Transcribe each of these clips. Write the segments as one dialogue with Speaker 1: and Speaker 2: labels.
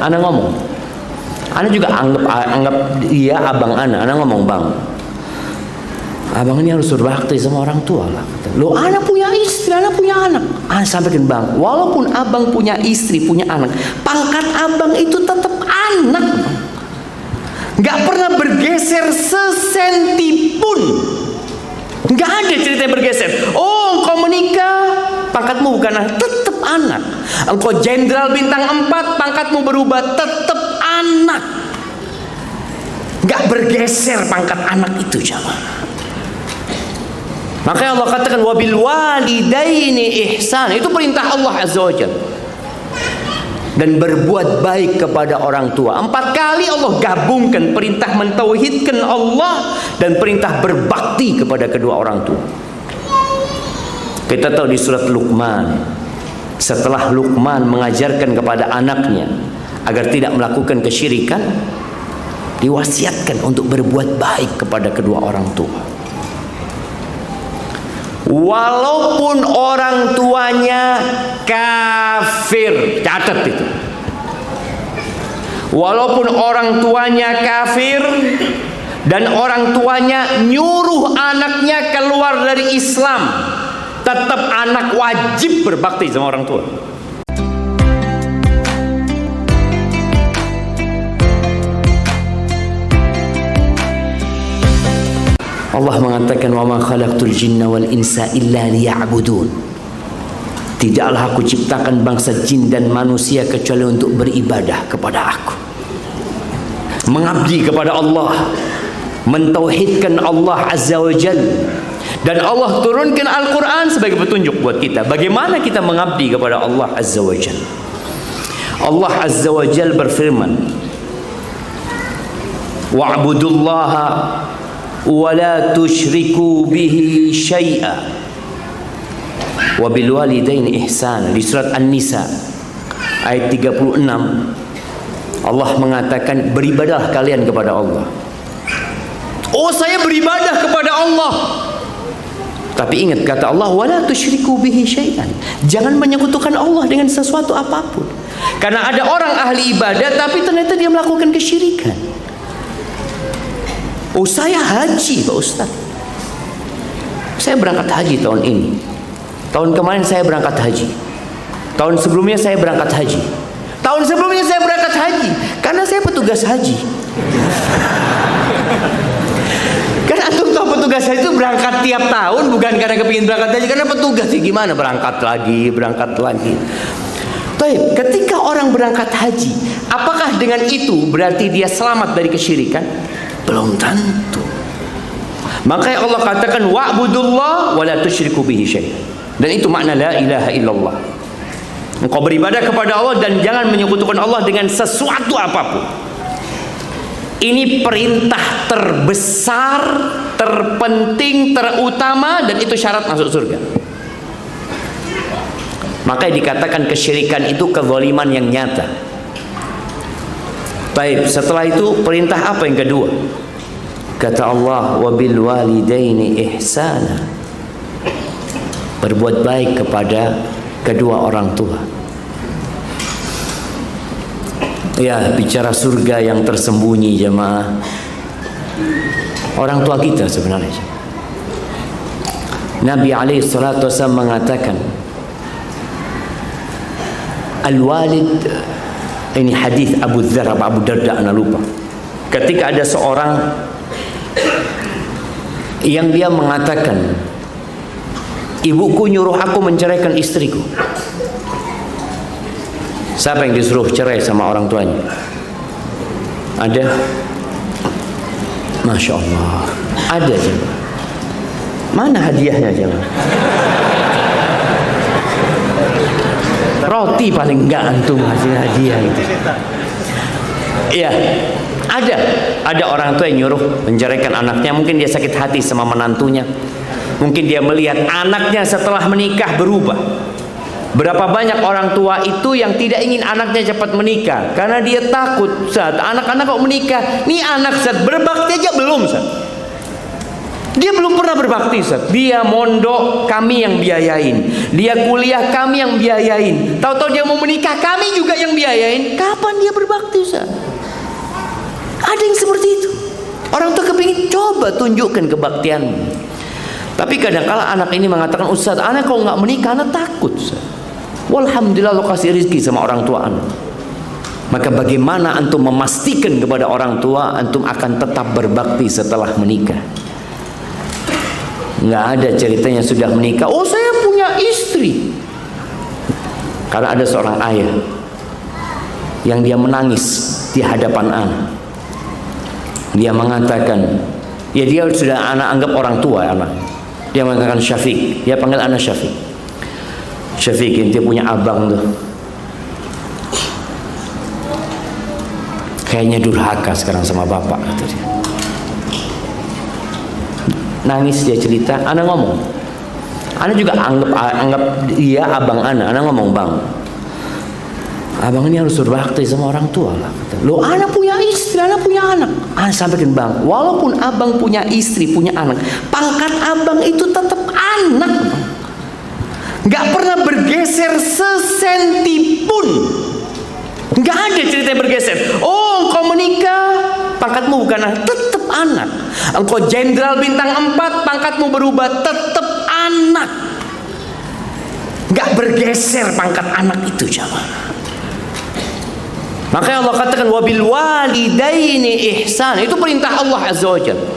Speaker 1: Ana ngomong, Ana juga anggap dia abang Ana ngomong, bang, abang ini harus berbakti sama orang tua lah. Loh, Ana punya istri, Ana punya anak. Ana sampaikan, bang, walaupun abang punya istri, punya anak, pangkat abang itu tetap anak, nggak pernah bergeser sesenti pun. Nggak ada cerita bergeser. Oh, engkau menikah, pangkatmu bukan anak, tetap anak. Engkau jenderal bintang 4, pangkatmu berubah, tetap anak. Nggak bergeser pangkat anak itu, jamaah. Makanya Allah katakan wabil walidaini ihsan. Itu perintah Allah Azza wa Jalla. Dan berbuat baik kepada orang tua. 4 kali Allah gabungkan perintah mentauhidkan Allah dan perintah berbakti kepada kedua orang tua. Kita tahu di surat Luqman, setelah Luqman mengajarkan kepada anaknya agar tidak melakukan kesyirikan, diwasiatkan untuk berbuat baik kepada kedua orang tua. Walaupun orang tuanya kafir, catat itu. Walaupun orang tuanya kafir dan orang tuanya nyuruh anaknya keluar dari Islam, tetap anak wajib berbakti sama orang tua. Allah mengatakan wa ma khalaqtul jinna wal insa illa liya'budun. Tidaklah aku ciptakan bangsa jin dan manusia kecuali untuk beribadah kepada aku, mengabdi kepada Allah, mentauhidkan Allah Azza wa Jalla. Dan Allah turunkan Al-Quran sebagai petunjuk buat kita bagaimana kita mengabdi kepada Allah Azza wa Jalla. Allah Azza wa Jalla berfirman, wa'budullaha wa la tusyriku bihi syai'a wa bil walidaini ihsana. Di surat An-Nisa ayat 36 Allah mengatakan beribadahlah kalian kepada Allah. Oh, saya beribadah kepada Allah, tapi ingat kata Allah wala tusyriku bihi syai'an, jangan menyekutukan Allah dengan sesuatu apapun. Karena ada orang ahli ibadah tapi ternyata dia melakukan kesyirikan. Oh, saya haji Pak Ustaz, saya berangkat haji tahun ini, tahun kemarin saya berangkat haji, tahun sebelumnya saya berangkat haji, tahun sebelumnya saya berangkat haji, karena saya petugas haji. Karena antum tahu petugas haji itu berangkat tiap tahun, bukan karena kepingin berangkat haji, karena petugas sih gimana berangkat lagi. Tapi ketika orang berangkat haji, apakah dengan itu berarti dia selamat dari kesyirikan? Belum tentu. Makanya Allah katakan wa'budullah wa la tusyriku bihi syai'an. Dan itu makna la ilaha illallah. Engkau beribadah kepada Allah dan jangan menyekutukan Allah dengan sesuatu apapun. Ini perintah terbesar, terpenting, terutama, dan itu syarat masuk surga. Makanya dikatakan kesyirikan itu kezaliman yang nyata. Baik, setelah itu perintah apa yang kedua? Kata Allah wabil walidaini ihsana, berbuat baik kepada kedua orang tua. Ya, bicara surga yang tersembunyi jemaah, orang tua kita sebenarnya. Nabi alaihi salatu wasallam mengatakan al-walid, ini hadis Abu Dzar atau Abu Darda, ana lupa. Ketika ada seorang yang dia mengatakan, ibuku nyuruh aku menceraikan istriku. Siapa yang disuruh cerai sama orang tuanya? Ada? Masya Allah, ada jemaah. Mana hadiahnya jemaah? Roti paling enggak antum hasil hadiah itu. Iya, ada orang tua yang nyuruh menceraikan anaknya. Mungkin dia sakit hati sama menantunya, mungkin dia melihat anaknya setelah menikah berubah. Berapa banyak orang tua itu yang tidak ingin anaknya cepat menikah karena dia takut saat anak-anak kok menikah, nih anak saat berbakti aja belum saat. Dia belum pernah berbakti, Ustaz. Dia mondok, kami yang biayain. Dia kuliah, kami yang biayain. Tahu-tahu dia mau menikah, kami juga yang biayain. Kapan dia berbakti, Ustaz? Ada yang seperti itu. Orang tua kepingin, coba tunjukkan kebaktianmu. Tapi kadang-kala anak ini mengatakan, Ustaz, anak kalau nggak menikah, anak takut, Ustaz. Walhamdulillah lo kasih rezeki sama orang tua anak. Maka bagaimana antum memastikan kepada orang tua antum akan tetap berbakti setelah menikah? Nggak ada ceritanya sudah menikah, oh saya punya istri. Karena ada seorang ayah yang dia menangis di hadapan anak. Dia mengatakan, ya dia sudah anak anggap orang tua anak. Dia mengatakan Syafiq, dia panggil anak Syafiq. Syafiq, dia punya abang tuh. Kayaknya durhaka sekarang sama bapak, kata dia. Nangis dia cerita, anak ngomong. Anak juga anggap dia abang anak. Anak ngomong, bang, abang ini harus berbakti sama orang tua lah. Loh, anak punya istri, anak punya anak. Anak sampaikan, bang, walaupun abang punya istri, punya anak, pangkat abang itu tetap anak, bang. Gak pernah bergeser sesenti pun. Gak ada cerita bergeser. Oh, engkau menikah, pangkatmu bukan anak, tetap anak. Engkau jenderal bintang 4, pangkatmu berubah, tetap anak. Gak bergeser pangkat anak itu, jamaah. Makanya Allah katakan wabil walidaini ihsan. Itu perintah Allah Azza wa Jalla.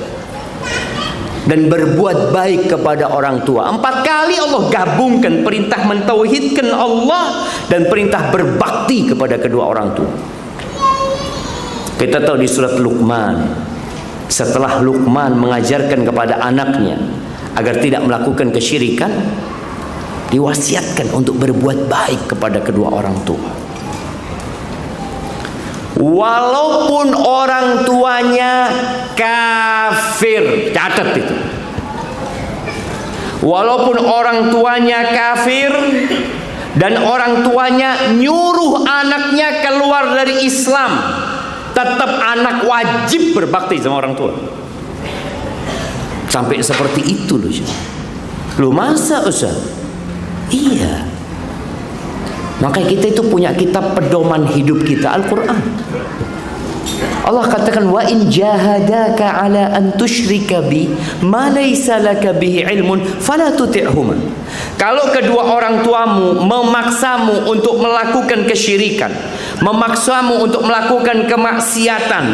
Speaker 1: Dan berbuat baik kepada orang tua. 4 kali Allah gabungkan perintah mentauhidkan Allah dan perintah berbakti kepada kedua orang tua. Kita tahu di surat Luqman, setelah Luqman mengajarkan kepada anaknya agar tidak melakukan kesyirikan, diwasiatkan untuk berbuat baik kepada kedua orang tua. Walaupun orang tuanya kafir, catat itu. Walaupun orang tuanya kafir dan orang tuanya nyuruh anaknya keluar dari Islam, tetap anak wajib berbakti sama orang tua. Sampai seperti itu loh. Loh, masa Ustaz? Iya. Makanya kita itu punya kitab pedoman hidup kita, Al-Quran. Allah katakan, wa in jahadaka ala an tusyrika bi ma laysa laka bihi ilmun fala tuti'huma. Kalau kedua orang tuamu memaksamu untuk melakukan kesyirikan, memaksamu untuk melakukan kemaksiatan,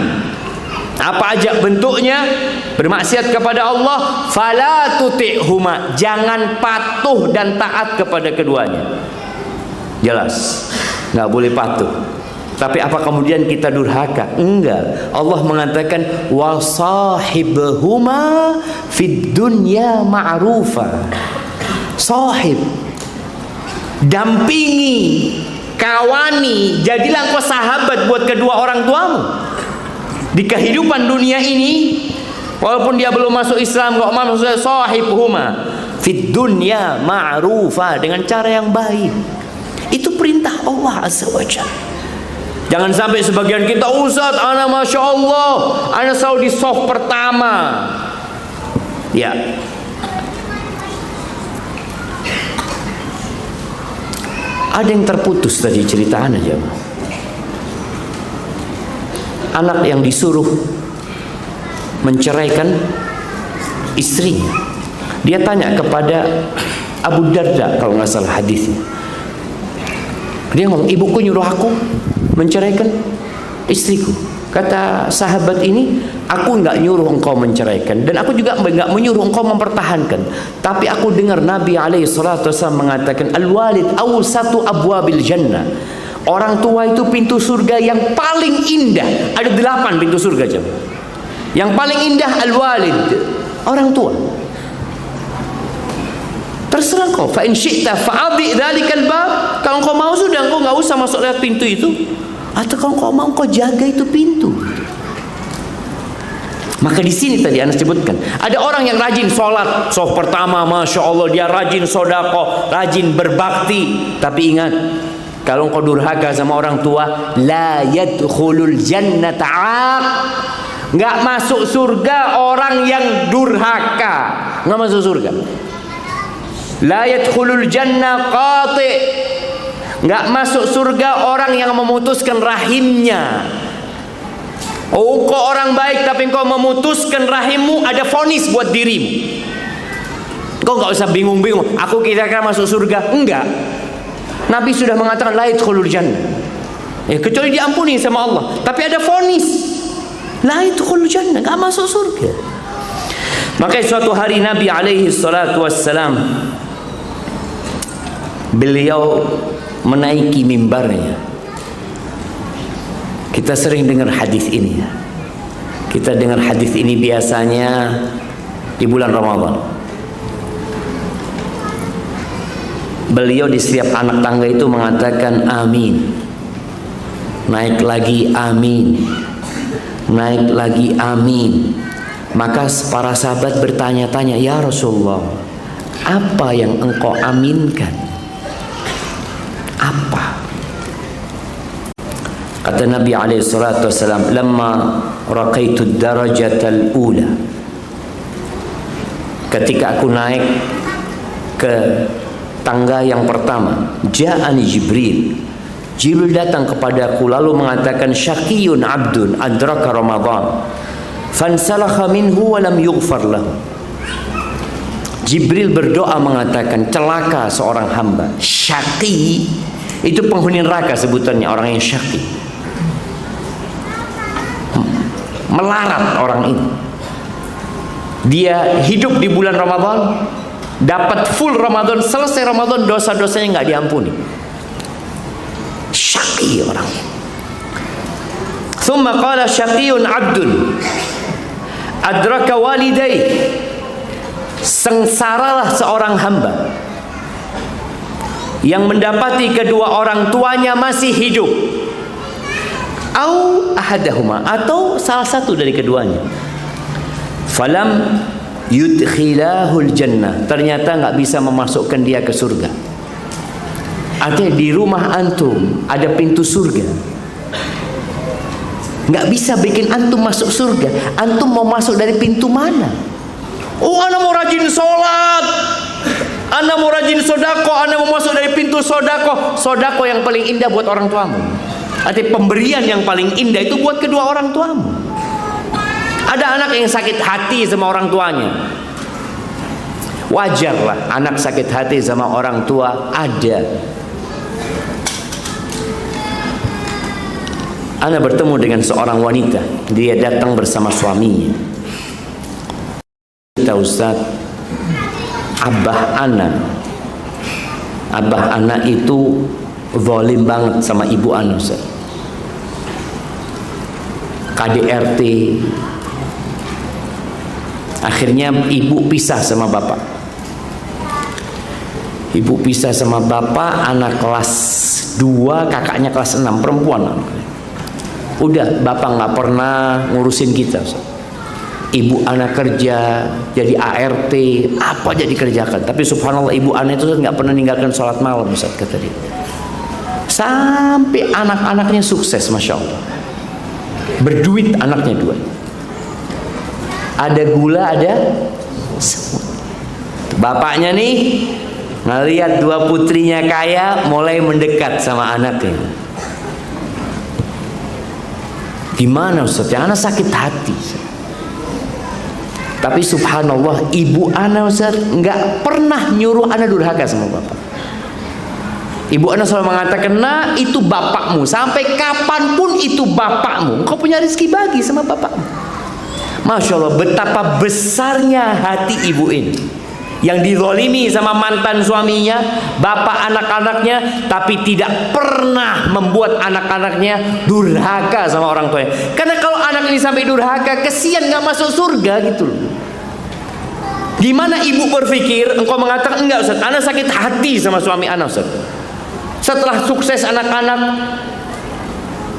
Speaker 1: apa aja bentuknya, bermaksiat kepada Allah, fala tuti'huma, jangan patuh dan taat kepada keduanya. Jelas, nggak boleh patuh. Tapi apa kemudian kita durhaka? Enggak. Allah mengatakan wasahibhuma fid dunya ma'rufa. Sahib, dampingi, kawani, jadilah engkau sahabat buat kedua orang tuamu di kehidupan dunia ini. Walaupun dia belum masuk Islam, kok masuk sahibhuma fid dunya ma'rufa, dengan cara yang baik. Itu perintah Allah Azza wa Jalla. Jangan sampai sebagian kita, Ustaz, anak Masya Allah, anak selalu di soft pertama. Ya, ada yang terputus tadi cerita aja. Anak yang disuruh menceraikan istrinya. Dia tanya kepada Abu Darda, kalau nggak salah hadisnya. Dia ngomong, ibuku nyuruh aku menceraikan istriku. Kata sahabat ini, aku nggak nyuruh engkau menceraikan, dan aku juga nggak menyuruh engkau mempertahankan. Tapi aku dengar Nabi SAW mengatakan, al-walid awsatu abwabil jannah. Orang tua itu pintu surga yang paling indah. Ada 8 pintu surga, jam. Yang paling indah al-walid, orang tua. Terserah kau. Fa in syi'ta fa'adhi dzalikal bab. Kalau kau mau sudah, kau enggak usah masuk lewat pintu itu. Atau kalau kau mau, kau jaga itu pintu. Maka di sini tadi Anda sebutkan, ada orang yang rajin sholat, soft pertama, Masya Allah, dia rajin sodako, rajin berbakti. Tapi ingat, kalau kau durhaka sama orang tua, la yadkhulul jannata 'aq. Nggak masuk surga orang yang durhaka, nggak masuk surga. La yadkhulul jannah qati', nggak masuk surga orang yang memutuskan rahimnya. Oh, kau orang baik tapi kau memutuskan rahimmu, ada vonis buat dirimu. Kau nggak usah bingung-bingung, aku kira-kira masuk surga. Enggak. Nabi sudah mengatakan la yadkhulul jannah, kecuali diampuni sama Allah. Tapi ada vonis, la yadkhulul jannah, nggak masuk surga. Maka suatu hari Nabi alaihi salatu wassalam, beliau menaiki mimbarnya. Kita sering dengar hadis ini. Kita dengar hadis ini biasanya di bulan Ramadan. Beliau di setiap anak tangga itu mengatakan amin. Naik lagi amin. Naik lagi amin. Maka para sahabat bertanya-tanya, ya Rasulullah, apa yang engkau aminkan? Apa? Kata Nabi alaihi salatu wasallam, lamma raqaitu darajatal ula, ketika aku naik ke tangga yang pertama, ja'ani Jibril. Jibril datang kepadaku lalu mengatakan, syaqiyun abdun adraka Ramadan fansalakha minhu wa lam yughfar lahu. Jibril berdoa mengatakan, celaka seorang hamba. Syaqi itu penghuni neraka sebutannya, orang yang syaqi, melarat orang ini. Dia hidup di bulan Ramadan, dapat full Ramadan, selesai Ramadan dosa-dosanya nggak diampuni. Syaqi orang ini. Thumma qala syaqiyun abdun adraka walidayh, sengsaralah seorang hamba yang mendapati kedua orang tuanya masih hidup, au ahadahuma, atau salah satu dari keduanya. Falam yudkhilahul jannah, ternyata nggak bisa memasukkan dia ke surga. Artinya di rumah antum ada pintu surga, nggak bisa bikin antum masuk surga. Antum mau masuk dari pintu mana? Oh, ana mau rajin sholat, ana mau rajin sodako, ana mau masuk dari pintu sodako. Sodako yang paling indah buat orang tuamu. Artinya pemberian yang paling indah itu buat kedua orang tuamu. Ada anak yang sakit hati sama orang tuanya. Wajarlah anak sakit hati sama orang tua, ada. Ana bertemu dengan seorang wanita, dia datang bersama suaminya. Kita Ustaz, abah anak itu zalim banget sama ibu ana Ustaz. KDRT. Akhirnya ibu pisah sama bapak. Ibu pisah sama bapak, anak kelas 2, kakaknya kelas 6, perempuan. Udah, bapak nggak pernah ngurusin kita Ustaz. Ibu anak kerja, jadi ART, apa aja dikerjakan. Tapi subhanallah ibu anak itu nggak pernah ninggalkan sholat malam Ustaz, kata dia. Sampai anak-anaknya sukses, Masya Allah. Berduit anaknya 2. Ada gula, ada semut. Bapaknya nih ngelihat 2 putrinya kaya, mulai mendekat sama anaknya. Gimana Ustaz? Ya, anak sakit hati. Tapi subhanallah, ibu ana Ustaz nggak pernah nyuruh ana durhaka sama bapak. Ibu ana selalu mengatakan, nah itu bapakmu, sampai kapanpun itu bapakmu, engkau punya rezeki bagi sama bapakmu. Masya Allah, betapa besarnya hati ibu ini, yang dizalimi sama mantan suaminya, bapak anak-anaknya, tapi tidak pernah membuat anak-anaknya durhaka sama orang tuanya. Karena kalau anak ini sampai durhaka, kesian nggak masuk surga gitu loh. Gimana ibu berpikir? Engkau mengatakan, enggak Ustaz, anak sakit hati sama suami anak Ustaz. Setelah sukses anak-anak,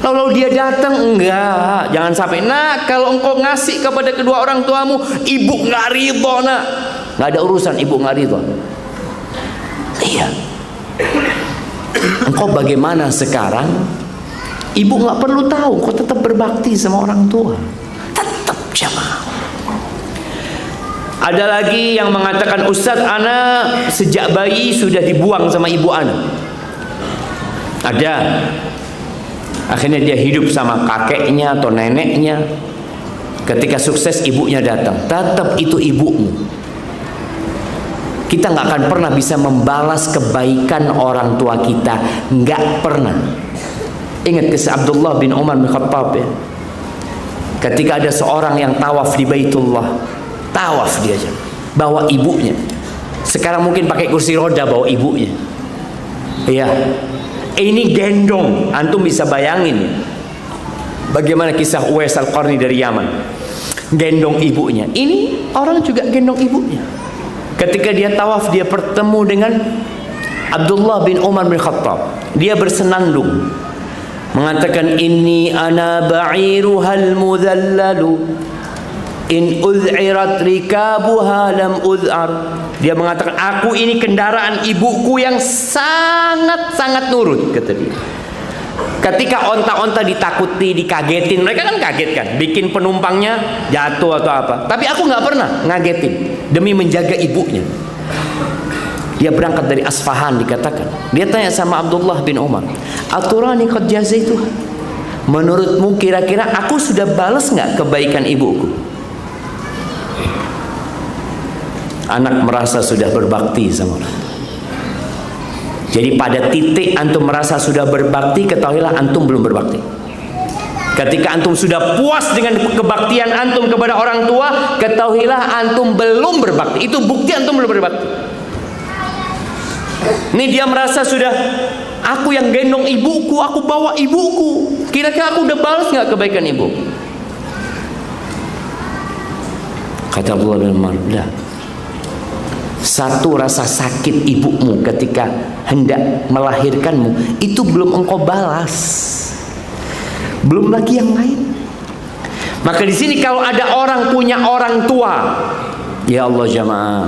Speaker 1: lalu dia datang, enggak, jangan sampai. Nah, kalau engkau ngasih kepada kedua orang tuamu, ibu nggak ridho, nak. Nggak ada urusan, ibu nggak ridho. Iya. Engkau bagaimana sekarang? Ibu nggak perlu tahu, engkau tetap berbakti sama orang tua. Tetap Jamaah. Ada lagi yang mengatakan, Ustaz, ana sejak bayi sudah dibuang sama ibu ana. Ada. Akhirnya dia hidup sama kakeknya atau neneknya. Ketika sukses ibunya datang, tetap itu ibumu. Kita nggak akan pernah bisa membalas kebaikan orang tua kita, nggak pernah. Ingat kisah Abdullah bin Umar bin Khattab ya. Ketika ada seorang yang tawaf di Baitullah, tawaf dia aja, bawa ibunya. Sekarang mungkin pakai kursi roda bawa ibunya. Iya, ini gendong. Antum bisa bayangin ya, bagaimana kisah Uwais Al-Qarni dari Yaman, gendong ibunya. Ini orang juga gendong ibunya. Ketika dia tawaf, dia bertemu dengan Abdullah bin Umar bin Khattab. Dia bersenandung mengatakan, inni ana ba'iruhal mudhallalu in ud'irat rikabuha lam ud'ar. Dia mengatakan, aku ini kendaraan ibuku yang sangat-sangat nurut, kata dia. Ketika onta-onta ditakuti, dikagetin, mereka kan kaget kan, bikin penumpangnya jatuh atau apa. Tapi aku nggak pernah ngagetin demi menjaga ibunya. Dia berangkat dari Asfahan, dikatakan. Dia tanya sama Abdullah bin Umar, aturani qad jazaituha. Menurutmu kira-kira aku sudah balas nggak kebaikan ibuku? Anak merasa sudah berbakti sama orang. Jadi pada titik antum merasa sudah berbakti, ketahuilah antum belum berbakti. Ketika antum sudah puas dengan kebaktian antum kepada orang tua, ketahuilah antum belum berbakti. Itu bukti antum belum berbakti. Ini dia merasa sudah, aku yang gendong ibuku, aku bawa ibuku. Kira-kira aku udah balas nggak kebaikan ibu? Kata Abdullah bin Umar, dah. Satu rasa sakit ibumu ketika hendak melahirkanmu, itu belum engkau balas. Belum lagi yang lain. Maka di sini kalau ada orang punya orang tua, ya Allah jamaah,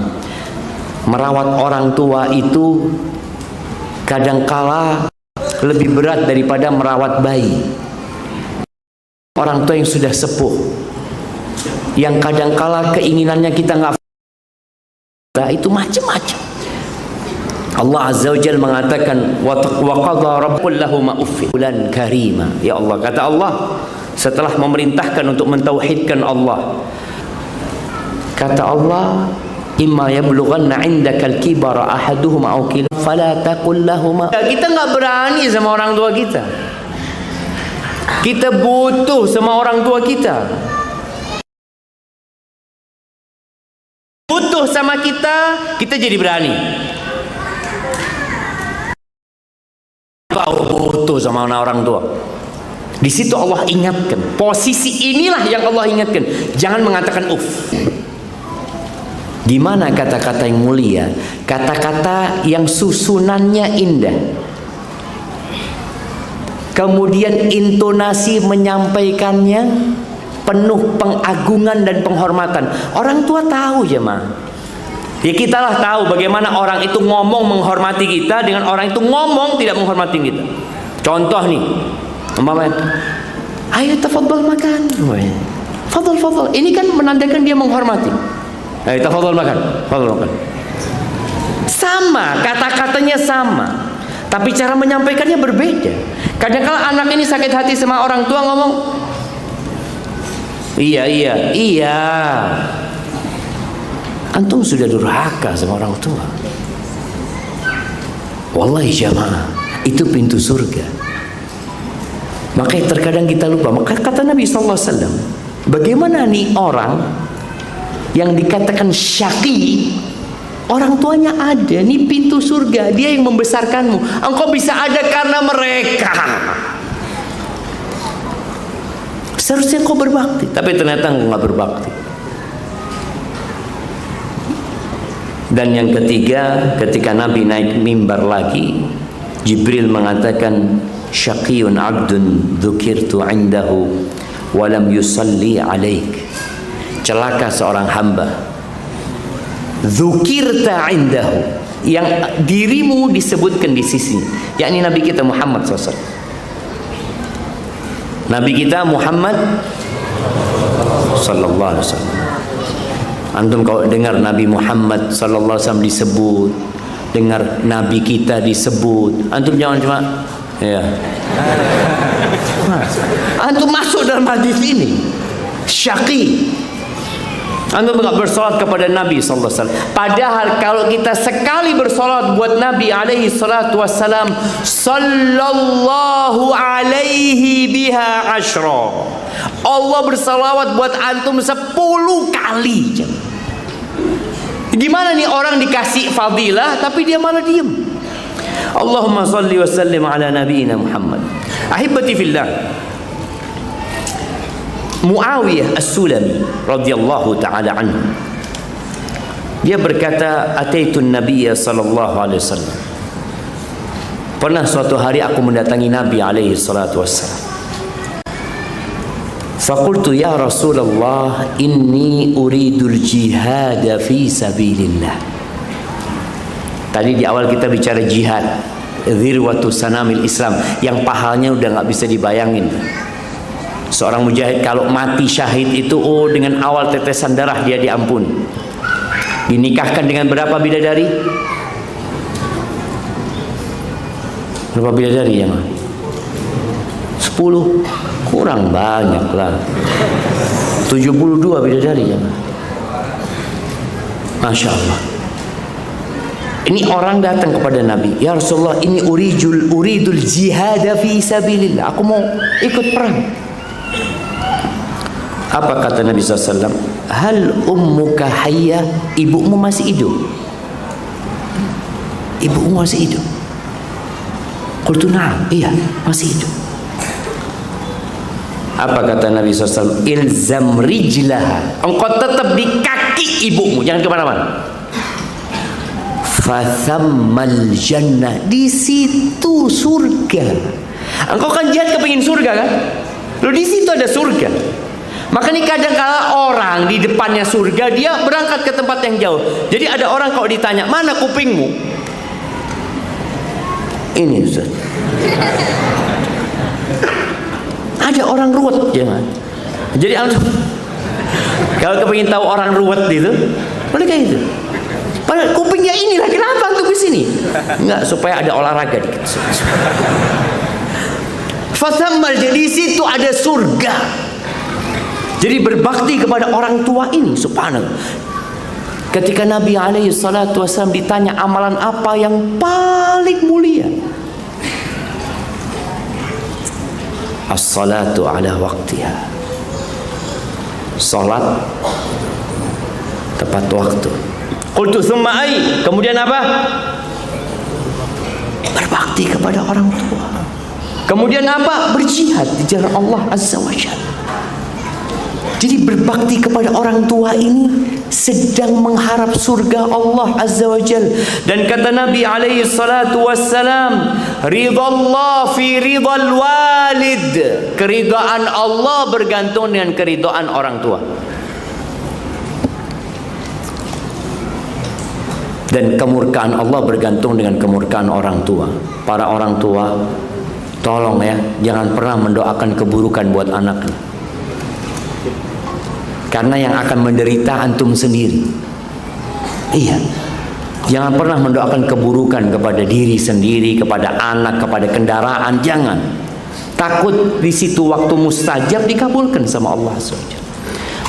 Speaker 1: merawat orang tua itu kadangkala lebih berat daripada merawat bayi. Orang tua yang sudah sepuh, yang kadangkala keinginannya kita nggak, itu macam-macam. Allah Azza wa Jalla mengatakan, wa qadha rabbul lahum uffilan karima. Ya Allah, kata Allah setelah memerintahkan untuk mentauhidkan Allah, kata Allah, imma yablughanna 'indakal kibara ahaduhuma aw kilahuma fala taqul lahumā. Kita nggak berani sama orang tua kita. Kita butuh sama orang tua kita. Butuh sama kita jadi berani. Kau butuh sama orang tua. Di situ Allah ingatkan. Posisi inilah yang Allah ingatkan. Jangan mengatakan uff. Gimana kata-kata yang mulia? Kata-kata yang susunannya indah. Kemudian intonasi menyampaikannya penuh pengagungan dan penghormatan. Orang tua tahu jemaah. Ya kita lah tahu bagaimana orang itu ngomong menghormati kita dengan orang itu ngomong tidak menghormati kita. Contoh nih, umpamanya, ayo tafadhal makan. Fadhal. Ini kan menandakan dia menghormati. Ayo tafadhal makan. Fadhal makan. Sama, kata-katanya sama. Tapi cara menyampaikannya berbeda. Kadang-kala anak ini sakit hati sama orang tua ngomong, iya. Antum sudah durhaka sama orang tua. Wallahi jamaah, itu pintu surga. Makanya terkadang kita lupa. Maka kata Nabi SAW, bagaimana nih orang yang dikatakan syaqi, orang tuanya ada, nih pintu surga, dia yang membesarkanmu. Engkau bisa ada karena mereka. Seharusnya engkau berbakti, tapi ternyata engkau nggak berbakti. Dan yang ketiga, ketika Nabi naik mimbar lagi, Jibril mengatakan, syaqiyun abdun dzukirtu indahu wa lam yusalli alaik. Celaka seorang hamba, dzukirta indahu, yang dirimu disebutkan di sisi, yakni Nabi kita Muhammad SAW. Nabi kita Muhammad sallallahu alaihi wasallam. Antum kalau dengar Nabi Muhammad sallallahu alaihi wasallam disebut, dengar Nabi kita disebut, antum jangan cuma ya. Antum masuk dalam hadis ini syaqi. Antum enggak bersolat kepada Nabi sallallahu alaihi wasallam. Padahal kalau kita sekali bersolat buat Nabi alaihi salatu wassalam, sallallahu alaihi biha asyra. Allah bersalawat buat antum 10 kali. Gimana nih orang dikasih fadilah tapi dia malah diem? Allahumma salli wa sallim ala nabiyyina Muhammad. Ahibati fillah, Muawiyah As-Sulami radhiyallahu taala anhu, dia berkata, ataitun nabiyya sallallahu alaihi wasallam. Pernah suatu hari aku mendatangi Nabi alaihi salatu wassalam. Faqultu ya Rasulullah, inni uridul jihad fi sabilillah. Tadi di awal kita bicara jihad, dzirwatu sanamil Islam, yang pahalanya udah nggak bisa dibayangin. Seorang mujahid kalau mati syahid itu, oh dengan awal tetesan darah dia diampun. Dinikahkan dengan berapa bidadari? Berapa bidadari ya? 10, kurang banyak lah. 72 bidadari ya. Masya Allah. Ini orang datang kepada Nabi, ya Rasulullah, ini uridul jihad fi sabilillah. Aku mau ikut perang. Apa kata Nabi SAW? Hal ummuka hayya? Ibumu masih hidup? Ibumu masih hidup? Qultu na'am, iya masih hidup. Apa kata Nabi SAW? Ilzam rijlaha, engkau tetap di kaki ibumu, jangan kemana-mana. Fathammal jannah, di situ surga. Engkau kan jihad kepingin surga kan? Lalu di situ ada surga. Makanya kadang-kala orang di depannya surga, dia berangkat ke tempat yang jauh. Jadi ada orang kalau ditanya, mana kupingmu? Ini Ustaz. Ada orang ruwet, jangan. Jadi kalau kepingin tahu orang ruwet itu, boleh kayak gitu. Padahal kupingnya inilah, kenapa untuk di sini? Enggak, supaya ada olahraga dikit. Fasammal, di situ ada surga. Jadi berbakti kepada orang tua ini, subhanallah. Ketika Nabi alaihi salatu wasallam ditanya amalan apa yang paling mulia, as-salatu ala waqtiha, salat tepat waktu. Qultu tsumma ai, kemudian apa? Berbakti kepada orang tua. Kemudian apa? Berjihad di jalan Allah azza wa jalla. Jadi berbakti kepada orang tua ini sedang mengharap surga Allah azza wa jalla. Dan kata Nabi alaihi salatu wassalam, ridallah fi ridal walid, keridhaan Allah bergantung dengan keridhaan orang tua. Dan kemurkaan Allah bergantung dengan kemurkaan orang tua. Para orang tua, tolong ya, jangan pernah mendoakan keburukan buat anaknya. Karena yang akan menderita antum sendiri. Iya. Jangan pernah mendoakan keburukan kepada diri sendiri, kepada anak, kepada kendaraan. Jangan. Takut di situ waktu mustajab dikabulkan sama Allah SWT.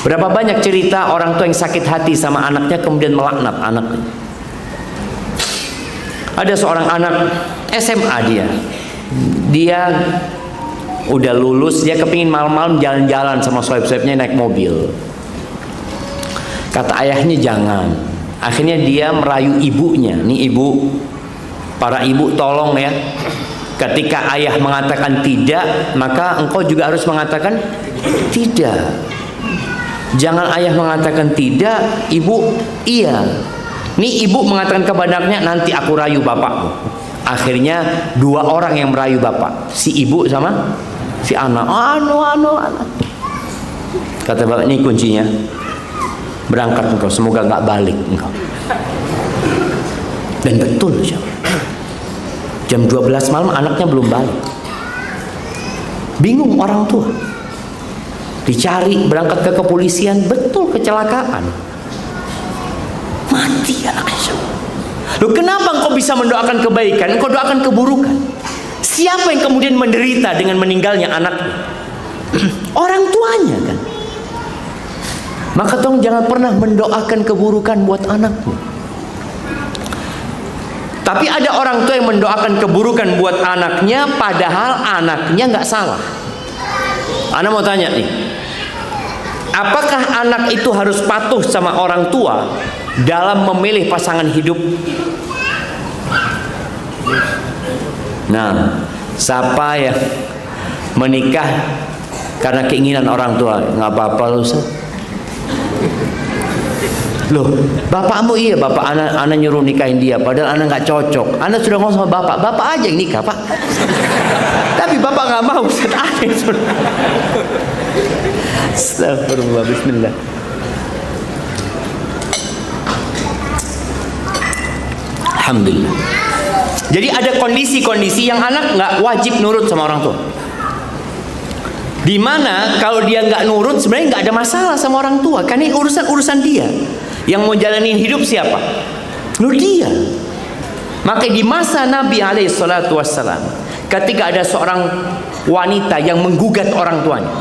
Speaker 1: Berapa banyak cerita orang tua yang sakit hati sama anaknya kemudian melaknat anaknya. Ada seorang anak SMA dia udah lulus, dia kepingin malam-malam jalan-jalan sama sohib-sohibnya naik mobil. Kata ayahnya jangan. Akhirnya dia merayu ibunya. Nih ibu, para ibu tolong ya. Ketika ayah mengatakan tidak, maka engkau juga harus mengatakan tidak. Jangan ayah mengatakan tidak, ibu iya. Nih ibu mengatakan kepada anaknya, nanti aku rayu bapakmu. Akhirnya 2 orang yang merayu bapak, si ibu sama si anak. Kata bapak, ini kuncinya. Berangkat engkau, semoga nggak balik engkau. Dan betul, jam 12 malam anaknya belum balik. Bingung orang tua. Dicari, berangkat ke kepolisian, betul kecelakaan. Mati anaknya semua. Loh, kenapa engkau bisa mendoakan kebaikan, engkau doakan keburukan? Siapa yang kemudian menderita dengan meninggalnya anaknya? Orang tuanya kan. Maka tolong jangan pernah mendoakan keburukan buat anakmu. Tapi ada orang tua yang mendoakan keburukan buat anaknya, padahal anaknya nggak salah. Ana mau tanya nih, apakah anak itu harus patuh sama orang tua dalam memilih pasangan hidup? Nah, siapa yang menikah karena keinginan orang tua? Nggak apa-apa loh, Ustaz. Loh, bapakmu iya, bapak anak nyuruh nikahin dia, padahal anak nggak cocok. Anak sudah ngomong sama bapak aja yang nikah, Pak. Tapi bapak nggak mau, Ustaz. Aneh, Astagfirullah, bismillah. Alhamdulillah. Jadi ada kondisi-kondisi yang anak nggak wajib nurut sama orang tua. Dimana kalau dia nggak nurut sebenarnya nggak ada masalah sama orang tua, karena ini urusan dia. Yang mau jalanin hidup siapa? Nur dia. Maka di masa Nabi SAW, ketika ada seorang wanita yang menggugat orang tuanya,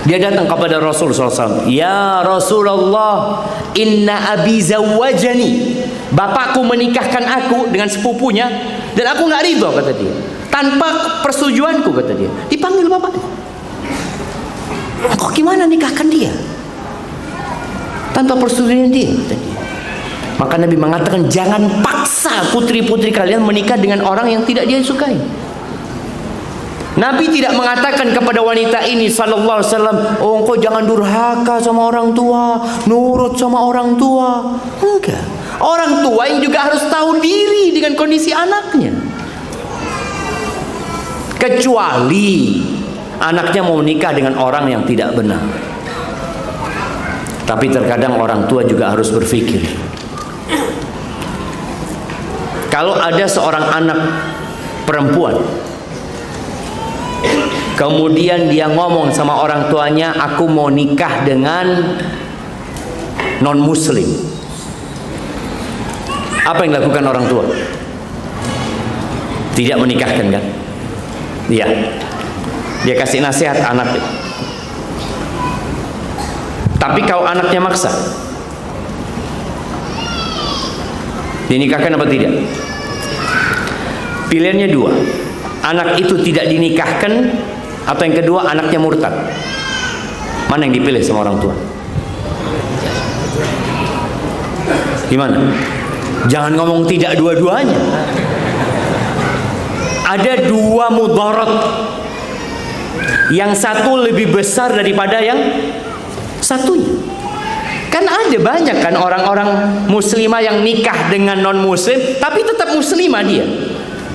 Speaker 1: dia datang kepada Rasul SAW. Ya Rasulullah, inna abi zawwajani. Bapakku menikahkan aku dengan sepupunya dan aku nggak ridho, kata dia. Tanpa persetujuanku, kata dia. Dipanggil bapaknya. Kok gimana nikahkan dia? Tanpa persetujuan dia, kata dia. Maka Nabi mengatakan, jangan paksa putri-putri kalian menikah dengan orang yang tidak dia sukai. Nabi tidak mengatakan kepada wanita ini sallallahu alaihi wasallam, oh engkau jangan durhaka sama orang tua, nurut sama orang tua. Enggak. Orang tua yang juga harus tahu diri dengan kondisi anaknya. Kecuali anaknya mau nikah dengan orang yang tidak benar. Tapi terkadang orang tua juga harus berpikir, kalau ada seorang anak perempuan kemudian dia ngomong sama orang tuanya, aku mau nikah dengan non muslim, apa yang dilakukan orang tua? Tidak menikahkan, kan? Iya. Dia kasih nasihat anaknya. Tapi kalau anaknya maksa, dinikahkan apa tidak? Pilihannya dua. Anak itu tidak dinikahkan, atau yang kedua anaknya murtad. Mana yang dipilih sama orang tua? Gimana? Jangan ngomong tidak dua-duanya. Ada dua mudarat. Yang satu lebih besar daripada yang satunya. Kan ada banyak kan orang-orang muslimah yang nikah dengan non muslim tapi tetap muslimah dia.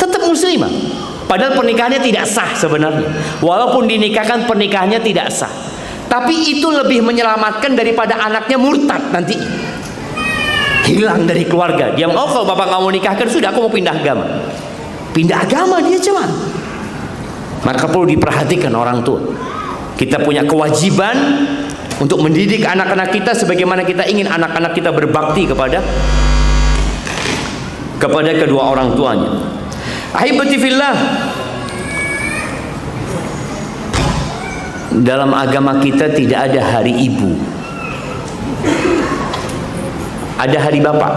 Speaker 1: Tetap muslimah. Padahal pernikahannya tidak sah sebenarnya. Walaupun dinikahkan pernikahannya tidak sah. Tapi itu lebih menyelamatkan daripada anaknya murtad nanti. Hilang dari keluarga. Dia mau, oh kalau bapak nggak mau nikahkan, sudah aku mau pindah agama. Pindah agama dia cuman. Maka perlu diperhatikan orang tua. Kita punya kewajiban untuk mendidik anak-anak kita sebagaimana kita ingin anak-anak kita berbakti kepada kedua orang tuanya. Ahibati fillah, dalam agama kita tidak ada hari ibu, ada hari bapak.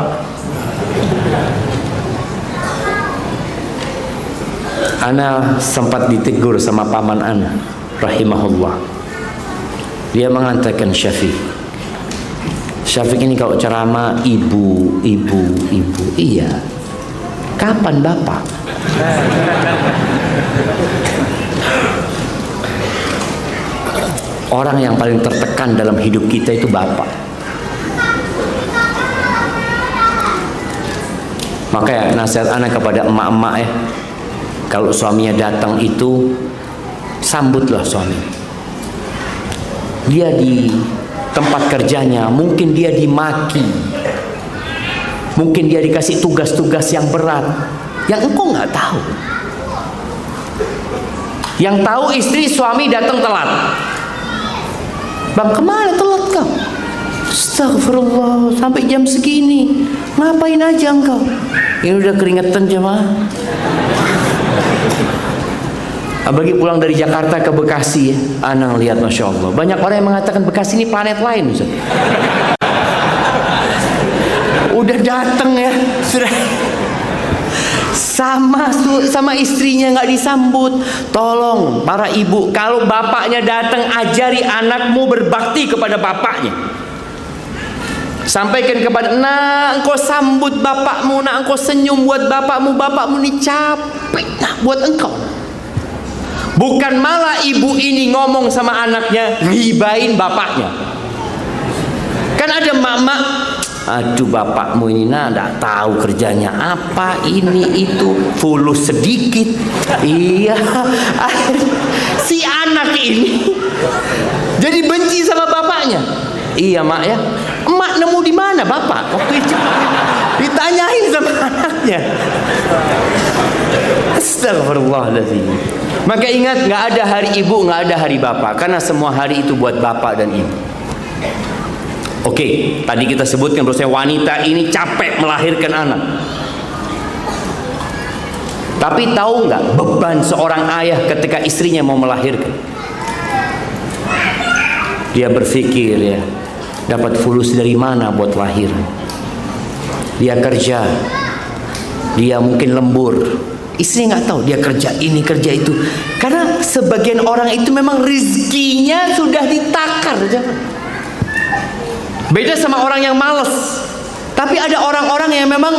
Speaker 1: Ana sempat ditegur sama paman ana rahimahullah. Dia mengatakan, Syafiq ini kalau ceramah ibu. Iya. Kapan bapak? Orang yang paling tertekan dalam hidup kita itu bapak. Makanya nasihat anak kepada emak-emak ya, kalau suaminya datang itu sambutlah suami. Dia di tempat kerjanya, mungkin dia dimaki, mungkin dia dikasih tugas-tugas yang berat yang engkau nggak tahu. Yang tahu istri suami datang telat. Bang, kemana telat kau? Astagfirullah, sampai jam segini ngapain aja engkau? Ini udah keringetan jemaah. Apalagi pulang dari Jakarta ke Bekasi ya. Ana lihat, Masya Allah, banyak orang yang mengatakan Bekasi ini planet lain, Ustaz. Udah datang ya, sudah sama istrinya nggak disambut. Tolong para ibu, kalau bapaknya datang, ajari anakmu berbakti kepada bapaknya. Sampaikan kepada, nak engkau sambut bapakmu, nak engkau senyum buat bapakmu. Bapakmu ini capek nak buat engkau. Bukan malah ibu ini ngomong sama anaknya, ribain bapaknya. Kan ada mak-mak, aduh bapakmu ini nggak tahu kerjanya apa, ini itu, fulus sedikit. Iya, si anak ini jadi benci sama bapaknya. Iya mak ya, emak nemu di mana bapak waktu itu? Ditanyain sama anaknya. Astagfirullahaladzim. Maka ingat, nggak ada hari ibu, nggak ada hari bapak, karena semua hari itu buat bapak dan ibu. Oke, tadi kita sebutkan bahwa wanita ini capek melahirkan anak. Tapi tahu nggak beban seorang ayah ketika istrinya mau melahirkan? Dia berpikir ya, dapat fulus dari mana buat lahir? Dia kerja, dia mungkin lembur. Istri nggak tahu dia kerja ini kerja itu. Karena sebagian orang itu memang rizkinya sudah ditakar. Beda sama orang yang malas. Tapi ada orang-orang yang memang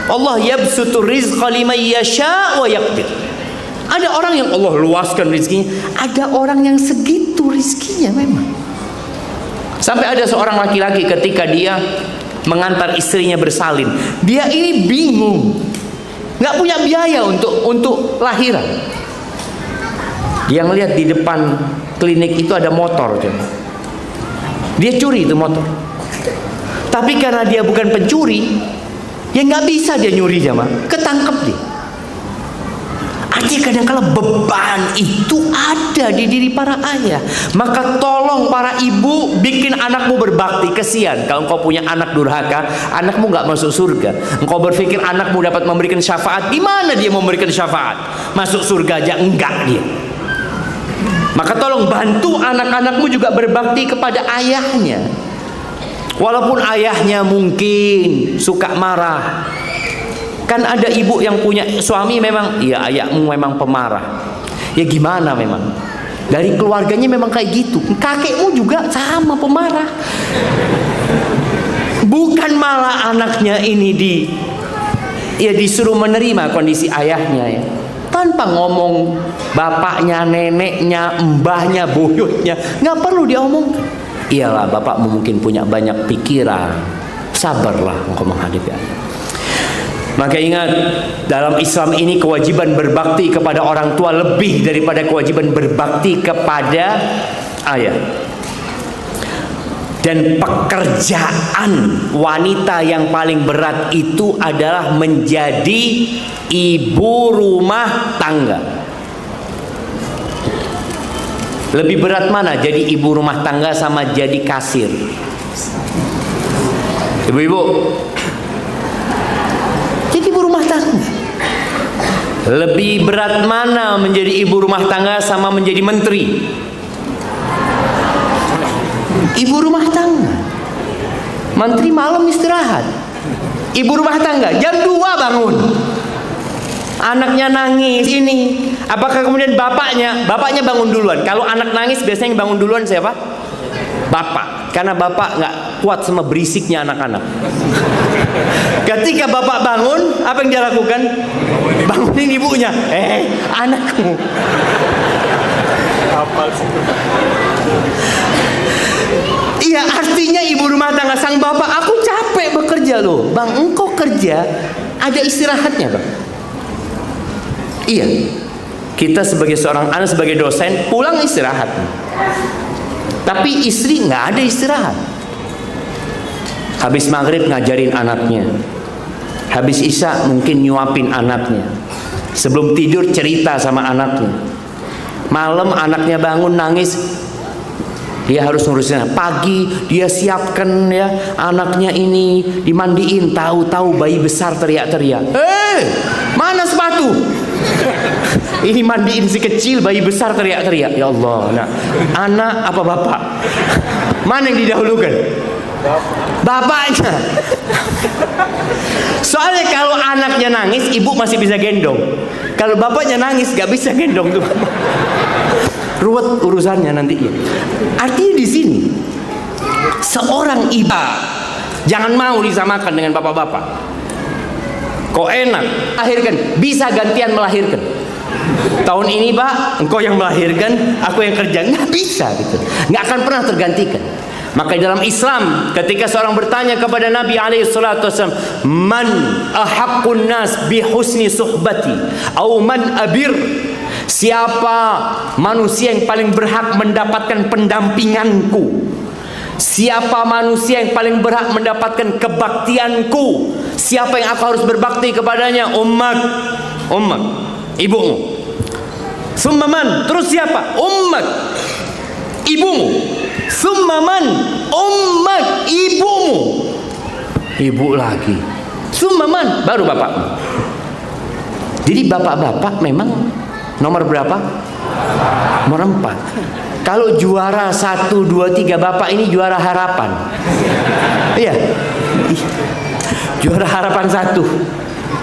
Speaker 1: Allah yabsutu rizqa liman yasha wa yaqdir. Ada orang yang Allah luaskan rizkinya, ada orang yang segitu rizkinya memang. Sampai ada seorang laki-laki ketika dia mengantar istrinya bersalin, dia ini bingung, nggak punya biaya untuk lahiran. Dia ngelihat di depan klinik itu ada motor, dia curi itu motor. Tapi karena dia bukan pencuri, ya nggak bisa dia nyuri jamaah, ketangkep dia. Artinya kadang-kala beban itu ada di diri para ayah. Maka tolong para ibu, bikin anakmu berbakti. Kesian kalau engkau punya anak durhaka, anakmu nggak masuk surga. Engkau berpikir anakmu dapat memberikan syafaat, gimana dia memberikan syafaat? Masuk surga aja enggak dia. Maka tolong bantu anak-anakmu juga berbakti kepada ayahnya. Walaupun ayahnya mungkin suka marah. Kan ada ibu yang punya suami memang, iya ayahmu memang pemarah. Ya gimana memang, dari keluarganya memang kayak gitu. Kakekmu juga sama pemarah. Bukan malah anaknya ini disuruh menerima kondisi ayahnya ya, tanpa ngomong bapaknya, neneknya, mbahnya, buyutnya, nggak perlu dia omong. Iyalah bapakmu mungkin punya banyak pikiran, sabarlah engkau menghadapi ayah. Maka ingat, dalam Islam ini kewajiban berbakti kepada orang tua lebih daripada kewajiban berbakti kepada ayah. Dan pekerjaan wanita yang paling berat itu adalah menjadi ibu rumah tangga. Lebih berat mana, jadi ibu rumah tangga sama jadi kasir? Ibu-ibu, jadi ibu rumah tangga. Lebih berat mana menjadi ibu rumah tangga sama menjadi menteri? Ibu rumah tangga. Menteri malam istirahat. Ibu rumah tangga jam 2 bangun. Anaknya nangis ini. Apakah kemudian bapaknya bangun duluan? Kalau anak nangis biasanya yang bangun duluan siapa? Bapak. Karena bapak nggak kuat sama berisiknya anak-anak. Ketika bapak bangun, apa yang dia lakukan? Bangunin ibunya. Anakmu. Iya, artinya ibu rumah tangga, sang bapak, aku capek bekerja loh. Bang, engkau kerja, ada istirahatnya bang. Iya, kita sebagai seorang anak, sebagai dosen, pulang istirahat. Tapi istri nggak ada istirahat. Habis maghrib ngajarin anaknya, habis isya mungkin nyuapin anaknya, sebelum tidur cerita sama anaknya. Malam anaknya bangun nangis, dia harus ngurusin. Pagi dia siapkan ya anaknya ini dimandiin, tahu-tahu bayi besar teriak-teriak. Mana sepatu? Ini mandiin si kecil, bayi besar teriak-teriak. Ya Allah, nah, anak apa bapak? Mana yang didahulukan? Bapaknya. Soalnya kalau anaknya nangis, ibu masih bisa gendong. Kalau bapaknya nangis, gak bisa gendong tuh. Ruwet urusannya nantinya. Artinya di sini seorang ibu jangan mau disamakan dengan bapak-bapak. Kok enak lahirkan, bisa gantian melahirkan. Tahun ini Pak, engkau yang melahirkan, aku yang kerja. Nggak bisa gitu, nggak akan pernah tergantikan. Maka dalam Islam, ketika seorang bertanya kepada Nabi SAW, man ahaqqun nas bi husni suhbati au man abir, siapa manusia yang paling berhak mendapatkan pendampinganku, siapa manusia yang paling berhak mendapatkan kebaktianku, siapa yang aku harus berbakti kepadanya? Ummak, ibumu. Summa man, terus siapa? Ummak, ibumu. Summa man, ummak, ibumu. Ibu lagi. Summa man, baru bapakmu. Jadi bapak-bapak memang nomor berapa? Nomor 4. Kalau juara 1, 2, 3 bapak ini juara harapan. Iya. Juara harapan 1.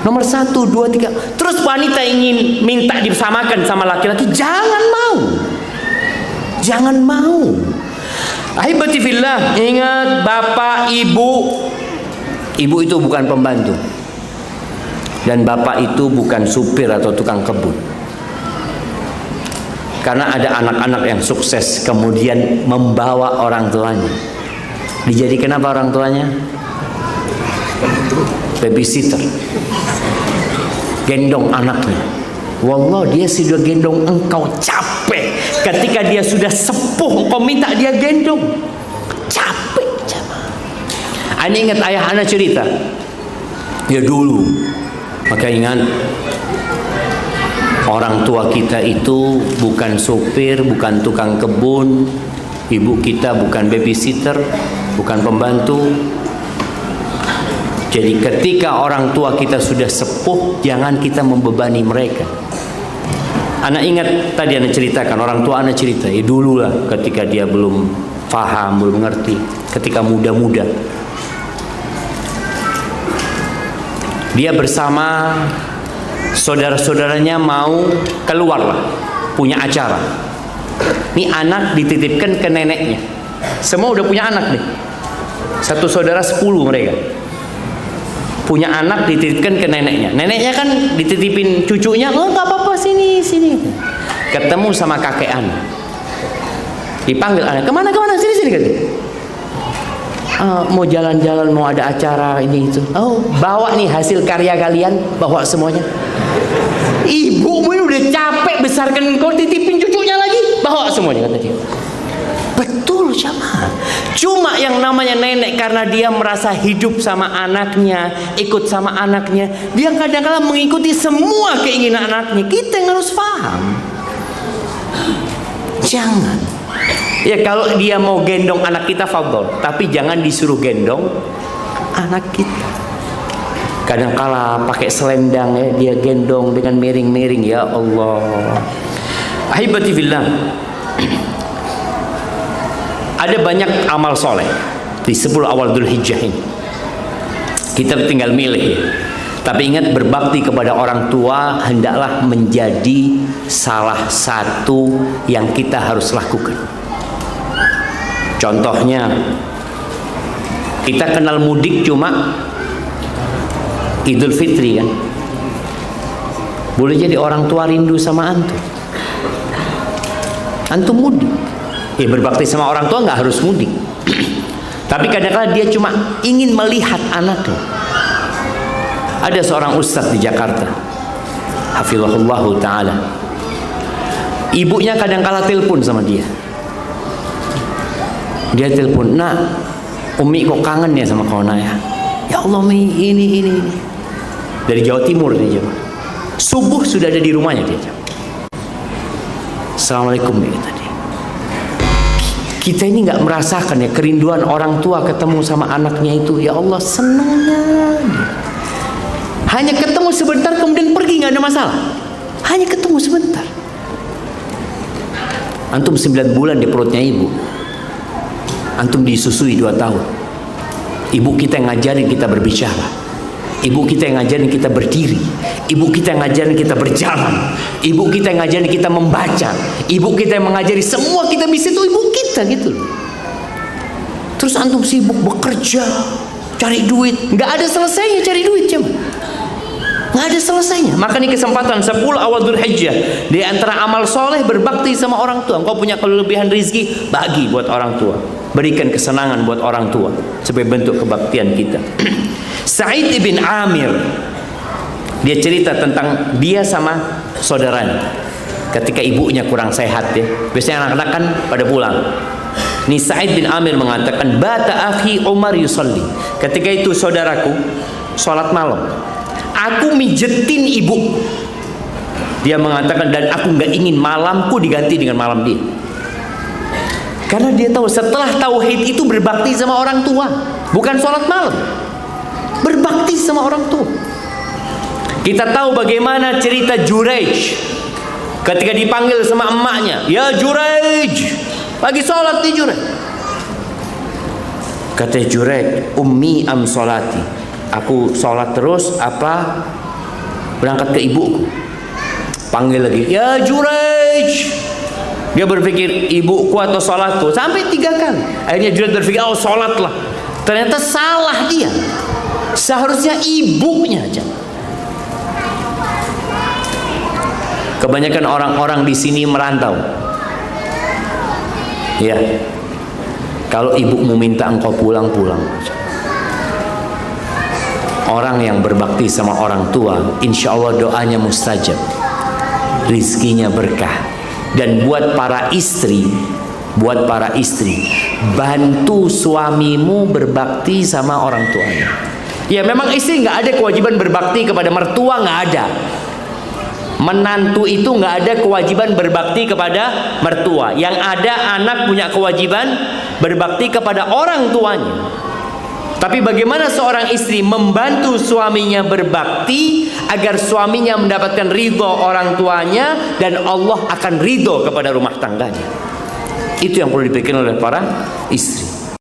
Speaker 1: Nomor 1, 2, 3. Terus wanita ingin minta disamakan sama laki-laki, jangan mau. Jangan mau. Ahibati fillah, ingat bapak, ibu. Ibu itu bukan pembantu. Dan bapak itu bukan supir atau tukang kebun. Karena ada anak-anak yang sukses kemudian membawa orang tuanya. Dijadikan apa orang tuanya? Babysitter. Gendong anaknya. Wallah, dia sudah gendong engkau capek. Ketika dia sudah sepuh, engkau minta dia gendong. Capek. Anda ingat ayah anak cerita? Ya dulu. Maka ingat, orang tua kita itu bukan supir, bukan tukang kebun, ibu kita bukan babysitter, bukan pembantu. Jadi ketika orang tua kita sudah sepuh, jangan kita membebani mereka. Anak ingat tadi anak ceritakan, orang tua anak cerita, ya dulu lah ketika dia belum paham, belum mengerti, ketika muda-muda. Dia bersama saudara-saudaranya mau keluar lah, punya acara. Ini anak dititipkan ke neneknya. Semua udah punya anak nih. Satu saudara 10 mereka. Punya anak dititipkan ke neneknya. Neneknya kan dititipin cucunya, oh nggak apa-apa, sini. Ketemu sama kakek anak. Dipanggil anak, kemana, sini katanya. Mau jalan-jalan, mau ada acara ini itu. Oh, bawa nih hasil karya kalian, bawa semuanya. Ibu ini udah capek besarkan engkau, titipin cucunya lagi, bawa semuanya kata dia. Betul jamaah. Cuma yang namanya nenek, karena dia merasa hidup sama anaknya, ikut sama anaknya, dia kadang-kadang mengikuti semua keinginan anaknya. Kita yang harus paham. Jangan. Ya kalau dia mau gendong anak kita, fadhol, tapi jangan disuruh gendong anak kita. Kadang-kala pakai selendang ya, dia gendong dengan miring-miring, ya Allah. Ahibati fillah. Ada banyak amal soleh di 10 awal Dzulhijjah ini. Kita tinggal milih ya. Tapi ingat, berbakti kepada orang tua hendaklah menjadi salah satu yang kita harus lakukan. Contohnya, kita kenal mudik cuma Idul Fitri kan. Boleh jadi orang tua rindu sama antum. Antum mudik. Ya berbakti sama orang tua nggak harus mudik. Tapi kadang-kadang dia cuma ingin melihat anaknya. Ada seorang ustadz di Jakarta, hafizahullah ta'ala. Ibunya kadang-kala telepon sama dia. Dia telepon, nak, Umi kok kangen ya sama kau, nak ya? Ya Allah, Mi, ini. Dari Jawa Timur nih, jemaah. Subuh sudah ada di rumahnya dia. Assalamualaikum ya tadi. Kita ini nggak merasakan ya kerinduan orang tua ketemu sama anaknya itu. Ya Allah, senangnya. Hanya ketemu sebentar kemudian pergi, nggak ada masalah. Hanya ketemu sebentar. Antum 9 bulan di perutnya ibu. Antum disusui 2 tahun. Ibu kita yang ngajarin kita berbicara. Ibu kita yang ngajarin kita berdiri. Ibu kita yang ngajarin kita berjalan. Ibu kita yang ngajarin kita membaca. Ibu kita yang mengajari semua kita bisa, itu ibu kita gitu. Terus antum sibuk bekerja, cari duit. Nggak ada selesainya cari duit, cuman. Nggak ada selesainya. Maka ini kesempatan 10 awal Dzulhijjah, di antara amal soleh berbakti sama orang tua. Engkau punya kelebihan rizki, bagi buat orang tua. Berikan kesenangan buat orang tua sebagai bentuk kebaktian kita. Sa'id ibn Amir, dia cerita tentang dia sama saudaranya. Ketika ibunya kurang sehat ya, biasanya anak-anak kan pada pulang. Ini Sa'id bin Amir mengatakan, bata akhi Umar yusalli. Ketika itu saudaraku sholat malam. Aku mijetin ibu. Dia mengatakan, dan aku nggak ingin malamku diganti dengan malam dia. Karena dia tahu setelah tauhid itu berbakti sama orang tua, bukan sholat malam, berbakti sama orang tua. Kita tahu bagaimana cerita Juraij ketika dipanggil sama emaknya, ya Juraij, lagi sholat di Juraij. Kata Juraij, ummi am sholati, aku sholat terus apa berangkat ke ibuku. Panggil lagi, ya Juraij. Dia berpikir ibuku atau sholatku, sampai 3 kali. Akhirnya Juraij berpikir, oh sholatlah. Ternyata salah dia. Seharusnya ibunya aja. Kebanyakan orang-orang di sini merantau. Ya, kalau ibumu minta engkau pulang-pulang. Orang yang berbakti sama orang tua, insya Allah doanya mustajab, rizkinya berkah. Dan buat para istri, bantu suamimu berbakti sama orang tuanya. Ya memang istri nggak ada kewajiban berbakti kepada mertua, nggak ada. Menantu itu nggak ada kewajiban berbakti kepada mertua. Yang ada anak punya kewajiban berbakti kepada orang tuanya. Tapi bagaimana seorang istri membantu suaminya berbakti agar suaminya mendapatkan ridho orang tuanya dan Allah akan ridho kepada rumah tangganya. Itu yang perlu dipikirkan oleh para istri.